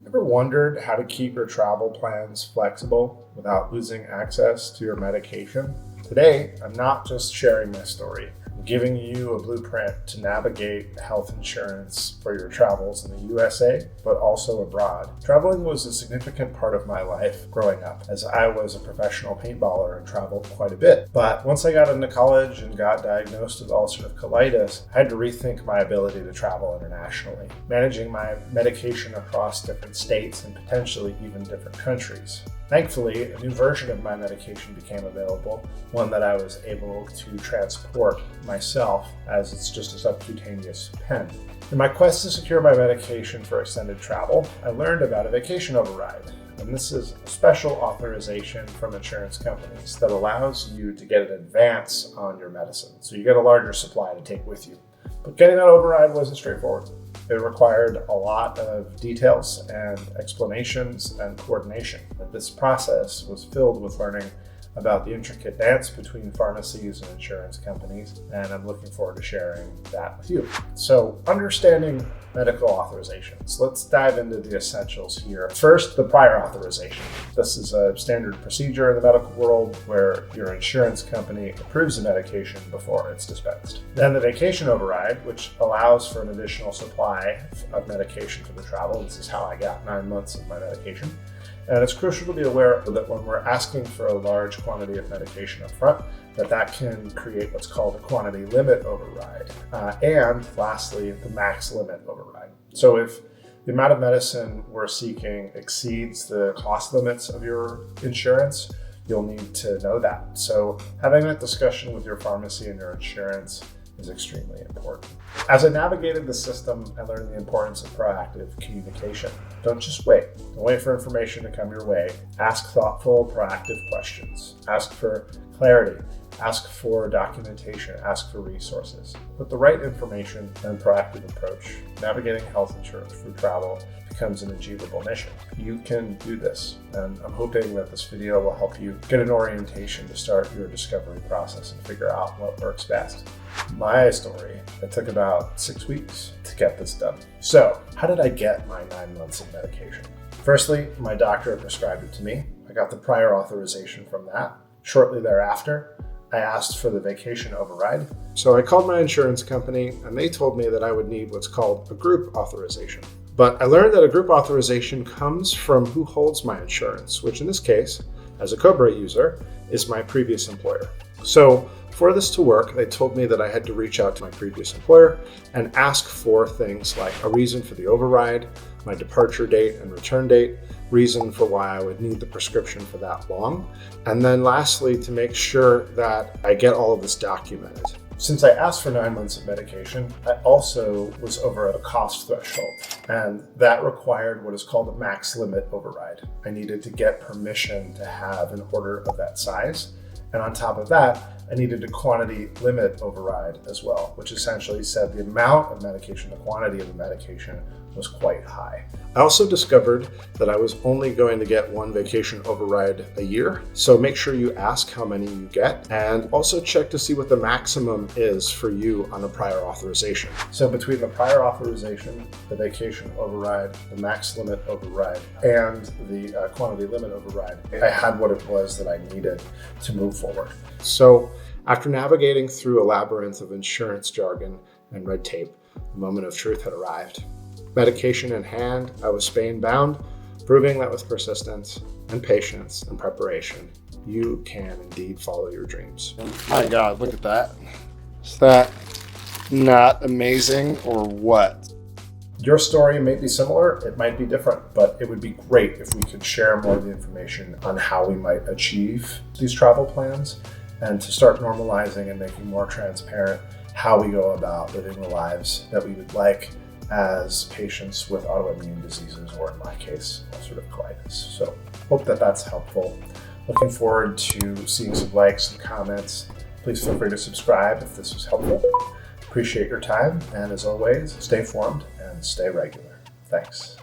Ever wondered how to keep your travel plans flexible without losing access to your medication? Today, I'm not just sharing my story. I'm giving you a blueprint to navigate health insurance for your travels in the USA, but also abroad. Traveling was a significant part of my life growing up, as I was a professional paintballer and traveled quite a bit. But once I got into college and got diagnosed with ulcerative colitis, I had to rethink my ability to travel internationally, managing my medication across different states and potentially even different countries. Thankfully, a new version of my medication became available, one that I was able to transport myself as it's just a subcutaneous pen. In my quest to secure my medication for extended travel, I learned about a vacation override. And this is a special authorization from insurance companies that allows you to get an advance on your medicine. So you get a larger supply to take with you. But getting that override wasn't straightforward. It required a lot of details and explanations and coordination. This process was filled with learning about the intricate dance between pharmacies and insurance companies, and I'm looking forward to sharing that with you. So, understanding medical authorizations. Let's dive into the essentials here. First, the prior authorization. This is a standard procedure in the medical world where your insurance company approves a medication before it's dispensed. Then the vacation override, which allows for an additional supply of medication for the travel. This is how I got 9 months of my medication. And it's crucial to be aware that when we're asking for a large quantity of medication up front, that can create what's called a quantity limit override. And lastly, the max limit override. So if the amount of medicine we're seeking exceeds the cost limits of your insurance, you'll need to know that. So having that discussion with your pharmacy and your insurance is extremely important. As I navigated the system, I learned the importance of proactive communication. Don't just wait. Don't wait for information to come your way. Ask thoughtful, proactive questions. Ask for clarity. Ask for documentation. Ask for resources. With the right information and proactive approach, navigating health insurance for travel becomes an achievable mission. You can do this, and I'm hoping that this video will help you get an orientation to start your discovery process and figure out what works best. My story, it took about 6 weeks to get this done. So, how did I get my 9 months of medication? Firstly, my doctor prescribed it to me. I got the prior authorization from that. Shortly thereafter, I asked for the vacation override. So I called my insurance company and they told me that I would need what's called a group authorization. But I learned that a group authorization comes from who holds my insurance, which in this case, as a Cobra user, is my previous employer. So for this to work, they told me that I had to reach out to my previous employer and ask for things like a reason for the override, my departure date and return date, reason for why I would need the prescription for that long, and then lastly, to make sure that I get all of this documented. Since I asked for 9 months of medication, I also was over a cost threshold, and that required what is called a max limit override. I needed to get permission to have an order of that size, and on top of that, I needed a quantity limit override as well, which essentially said the amount of medication, the quantity of the medication was quite high. I also discovered that I was only going to get one vacation override a year. So make sure you ask how many you get and also check to see what the maximum is for you on a prior authorization. So between the prior authorization, the vacation override, the max limit override, and the quantity limit override, I had what it was that I needed to move forward. So after navigating through a labyrinth of insurance jargon and red tape, the moment of truth had arrived. Medication in hand, I was Spain bound, proving that with persistence and patience and preparation, you can indeed follow your dreams. My God, look at that. Is that not amazing or what? Your story may be similar, it might be different, but it would be great if we could share more of the information on how we might achieve these travel plans and to start normalizing and making more transparent how we go about living the lives that we would like as patients with autoimmune diseases, or in my case, ulcerative colitis. So hope that that's helpful. Looking forward to seeing some likes and comments. Please feel free to subscribe if this was helpful. Appreciate your time, and as always, stay informed and stay regular. Thanks.